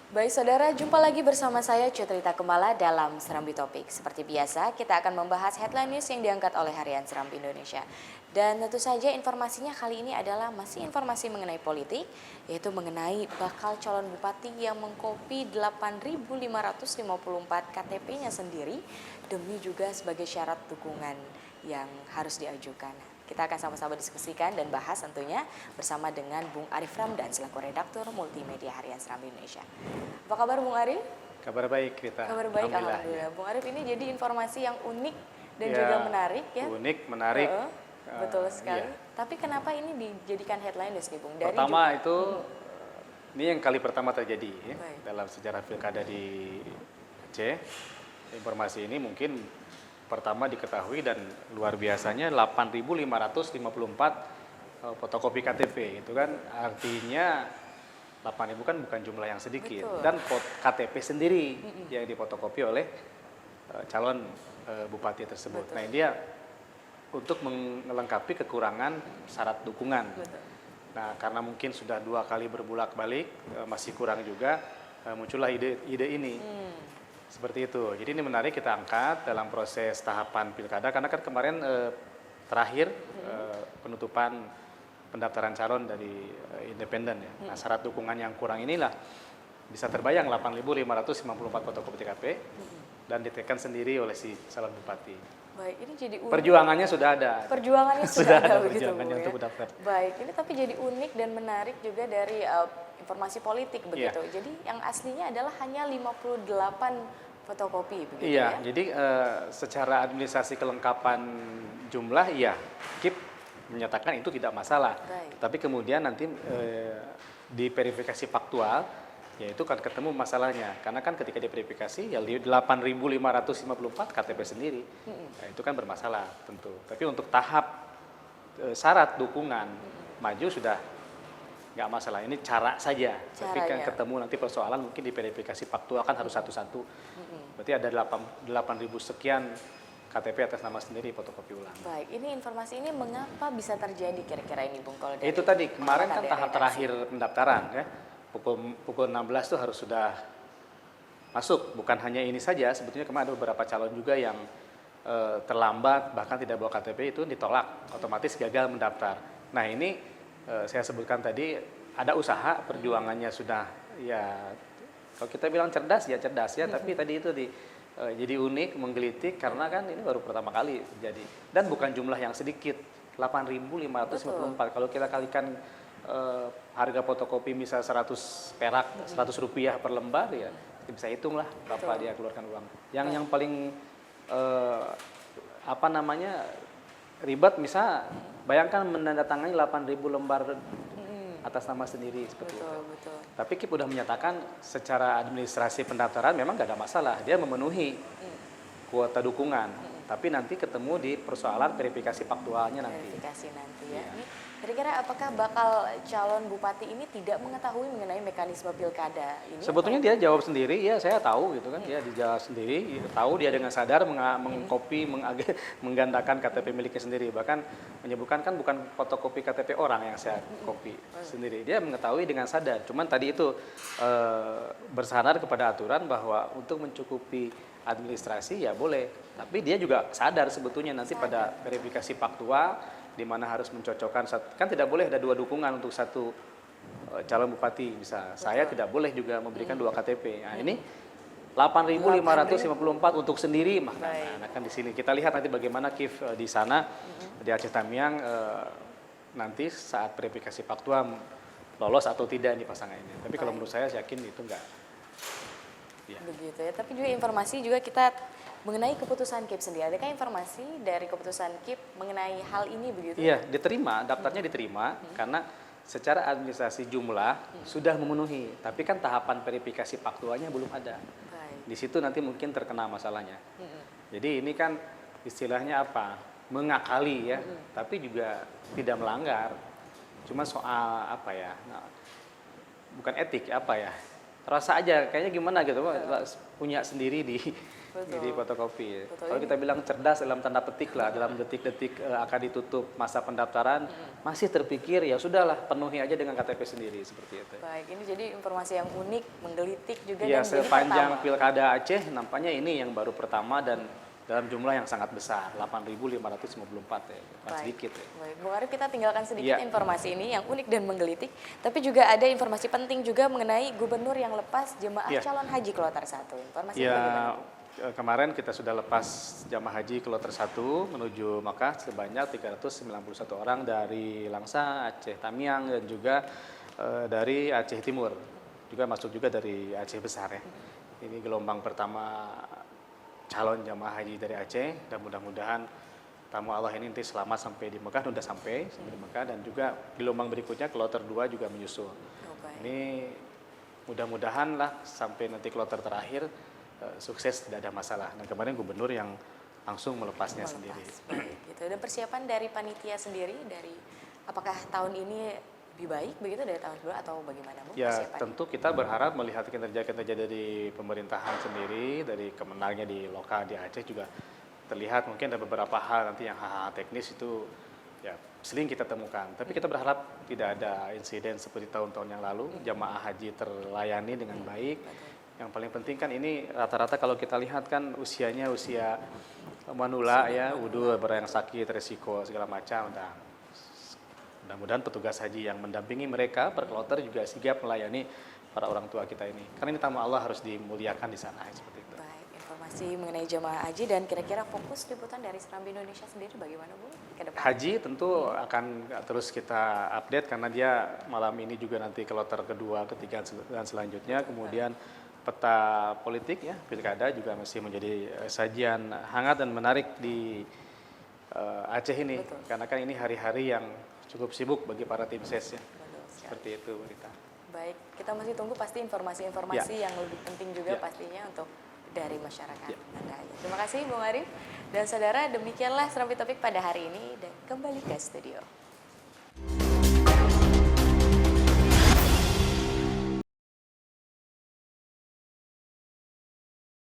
Baik saudara, jumpa lagi bersama saya Cutrita Kemala dalam Serambi Topik. Seperti biasa, kita akan membahas headline news yang diangkat oleh Harian Serambi Indonesia. Dan tentu saja informasinya kali ini adalah masih informasi mengenai politik, yaitu mengenai bakal calon bupati yang mengkopi 8.554 KTP-nya sendiri, demi juga sebagai syarat dukungan yang harus diajukan. Kita akan sama-sama diskusikan dan bahas tentunya bersama dengan Bung Arif Ramdan selaku redaktur multimedia Harian Serambi Indonesia. Apa kabar Bung Arif? Kabar baik, Rita. Kabar baik, Alhamdulillah. Ya. Bung Arif, ini jadi informasi yang unik dan Ya, juga menarik ya. Unik, menarik. Betul sekali. Iya. Tapi kenapa ini dijadikan headline news nih Bung? Dari Pertama juga, itu, ini yang kali pertama terjadi ya, Baik. dalam sejarah pilkada di Aceh. Informasi ini mungkin pertama diketahui dan luar biasanya 8.554 fotokopi KTP. Itu kan artinya 8.000 kan bukan jumlah yang sedikit. Betul. Dan KTP sendiri yang difotokopi oleh calon bupati tersebut. Betul. Nah, dia untuk melengkapi kekurangan syarat dukungan. Betul. Nah, karena mungkin sudah 2 kali berbulak-balik, masih kurang juga, muncullah ide ini. Seperti itu. Jadi ini menarik kita angkat dalam proses tahapan pilkada, karena kan kemarin terakhir penutupan pendaftaran calon dari independen ya. Nah, syarat dukungan yang kurang inilah bisa terbayang 8.554 fotokopi KTP dan ditekan sendiri oleh si calon bupati. Baik, ini jadi unik. Perjuangannya sudah ada. Perjuangannya sudah ada begitu perjuangannya Bung, untuk ya. mendaftar. Baik, ini tapi jadi unik dan menarik juga dari informasi politik begitu. Iya. Jadi yang aslinya adalah hanya 58 fotokopi begitu Iya, ya. jadi secara administrasi kelengkapan jumlah, iya, KIP menyatakan itu tidak masalah. Baik. Tapi kemudian nanti di verifikasi faktual, ya itu kan ketemu masalahnya. Karena kan ketika diverifikasi, ya 8.554 KTP sendiri, nah, itu kan bermasalah tentu. Tapi untuk tahap syarat dukungan maju sudah nggak masalah, ini cara saja. Tapi kan Caranya. ketemu nanti persoalan mungkin di verifikasi faktual kan harus satu-satu. Berarti ada 8.000 sekian KTP atas nama sendiri fotokopi ulang. Baik, ini informasi ini mengapa bisa terjadi kira-kira ini Bung? Kalau dari Itu tadi kemarin kan dari tahap redaksi. terakhir pendaftaran ya. Pukul 16 tuh harus sudah masuk. Bukan hanya ini saja, sebetulnya kemarin ada beberapa calon juga yang terlambat bahkan tidak bawa KTP, itu ditolak, otomatis gagal mendaftar. Nah, ini saya sebutkan tadi ada usaha, perjuangannya sudah ya, kalau kita bilang cerdas ya, tapi tadi itu jadi unik, menggelitik karena kan ini baru pertama kali terjadi dan bukan jumlah yang sedikit, 8.554. Kalau kita kalikan harga fotokopi misal 100 perak, 100 rupiah per lembar, ya bisa hitunglah berapa dia keluarkan uang. Yang paling ribet, misal bayangkan menandatangani 8.000 lembar atas nama sendiri seperti itu. Betul. Tapi KIP udah menyatakan secara administrasi pendaftaran memang nggak ada masalah, dia memenuhi kuota dukungan. Tapi nanti ketemu di persoalan verifikasi faktualnya nanti. Verifikasi nanti ya. Iya. Ini kira-kira apakah bakal calon bupati ini tidak mengetahui mengenai mekanisme pilkada ini? Sebetulnya dia jawab sendiri, ya saya tahu gitu kan, dia dijawab sendiri, tahu dia dengan sadar mengcopy, menggandakan KTP miliknya sendiri, bahkan menyebutkan kan bukan fotokopi KTP orang yang saya copy sendiri, dia mengetahui dengan sadar. Cuman tadi itu bersandar kepada aturan bahwa untuk mencukupi administrasi ya boleh, tapi dia juga sadar sebetulnya nanti pada verifikasi faktual di mana harus mencocokkan, kan tidak boleh ada 2 dukungan untuk satu calon bupati, bisa saya tidak boleh juga memberikan 2 KTP. Nah, ini 8.554 untuk sendiri, nah kan di sini kita lihat nanti bagaimana KIF di sana di Aceh Tamiang nanti saat verifikasi faktual lolos atau tidak ini pasangan ini. Tapi kalau menurut saya yakin itu enggak. Ya. Begitu ya. Tapi juga informasi juga kita mengenai keputusan KIP sendiri. Adakah informasi dari keputusan KIP mengenai hal ini begitu? Iya, diterima, daftarnya diterima karena secara administrasi jumlah sudah memenuhi, tapi kan tahapan verifikasi faktualnya belum ada. Baik. Di situ nanti mungkin terkena masalahnya. Jadi ini kan istilahnya apa? Mengakali ya, tapi juga tidak melanggar. Cuma soal apa ya? Nah, bukan etik apa ya? Rasa aja kayaknya gimana gitu, punya sendiri di Betul. Jadi fotokopi. Betul, Kalau ini- kita bilang cerdas dalam tanda petik lah, dalam detik-detik akan ditutup masa pendaftaran, masih terpikir ya sudahlah penuhi aja dengan KTP sendiri seperti itu. Baik, ini jadi informasi yang unik, menggelitik juga Ya dan jadi sepanjang pertama. Pilkada Aceh nampaknya ini yang baru pertama dan dalam jumlah yang sangat besar, 8.554 ya, bukan Baik. sedikit ya. Baik, Bung Arif, kita tinggalkan sedikit Iya. informasi ini yang unik dan menggelitik, tapi juga ada informasi penting juga mengenai gubernur yang lepas jemaah Iya. calon haji kloter 1. Informasi Ya, bagaimana? kemarin kita sudah lepas jamaah haji kloter 1 menuju Makkah sebanyak 391 orang dari Langsa, Aceh Tamiang dan juga dari Aceh Timur. Juga masuk juga dari Aceh Besar ya. Ini gelombang pertama calon jamaah haji dari Aceh dan mudah-mudahan tamu Allah ini nanti selamat sampai di Mekah, sudah sampai di Mekah dan juga gelombang berikutnya kloter 2 juga menyusul. Oh, baik. Ini mudah-mudahan lah sampai nanti kloter terakhir sukses, tidak ada masalah. Dan kemarin gubernur yang langsung melepasnya sendiri. Baik, gitu. Dan persiapan dari panitia sendiri, dari apakah tahun ini lebih baik begitu dari tahun sebelumnya atau bagaimana, Bu? Ya persiapannya? tentu kita berharap melihat kinerja-kinerja dari pemerintahan sendiri, dari kemenangnya di lokal di Aceh juga terlihat mungkin ada beberapa hal nanti yang hal-hal teknis itu ya sering kita temukan. Tapi kita berharap tidak ada insiden seperti tahun-tahun yang lalu, jamaah haji terlayani dengan baik. Yang paling penting kan ini rata-rata kalau kita lihat kan usianya usia manula ya, wudhu, beberapa yang sakit, resiko segala macam. Nah, mudah-mudahan petugas haji yang mendampingi mereka per kloter juga sigap melayani para orang tua kita ini. Karena ini tamu Allah harus dimuliakan di sana seperti itu. Baik, informasi mengenai jemaah haji dan kira-kira fokus liputan dari Serambi Indonesia sendiri bagaimana, Bu? Ke depan? Haji tentu akan terus kita update karena dia malam ini juga nanti kloter kedua, ketiga dan selanjutnya. Kemudian peta politik ya, pilkada juga masih menjadi sajian hangat dan menarik di Aceh ini. Betul. Karena kan ini hari-hari yang cukup sibuk bagi para tim ses ya. Betul sekali. Seperti itu Rita. Baik, kita masih tunggu pasti informasi-informasi yang lebih penting juga Ya. pastinya untuk dari masyarakat. Ya. Terima kasih Bung Arif dan saudara, demikianlah Serambi Topik pada hari ini dan kembali ke studio.